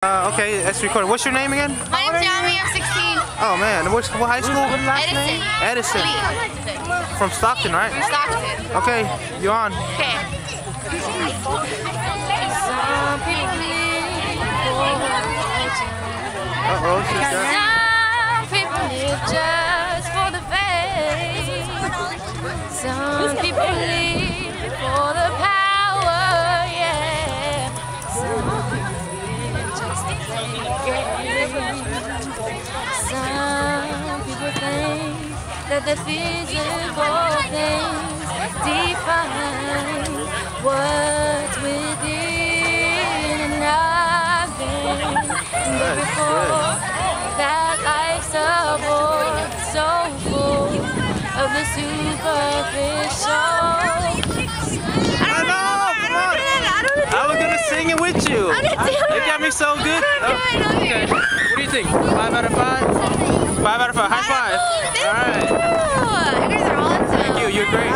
Okay, that's recording. What's your name again? My name's Yami, I'm 16. Oh man, what high school? Edison. Edison. Lee. From Stockton, right? From Stockton. Okay, you're on. Okay. Uh-oh, she's got Some people live just for the fame. Some people live for the power, yeah. Some people live just to play the game. Some people think that the physical things define what's within and nothing. But before that, life's a bore so full of the superficial. I know, come on. I was gonna sing it with you. I didn't do it. It got me so good. Okay. What do you think? 5 out of 5? 5 out of 5. High five. Thank All right. you. You guys are awesome. Thank you. You're great.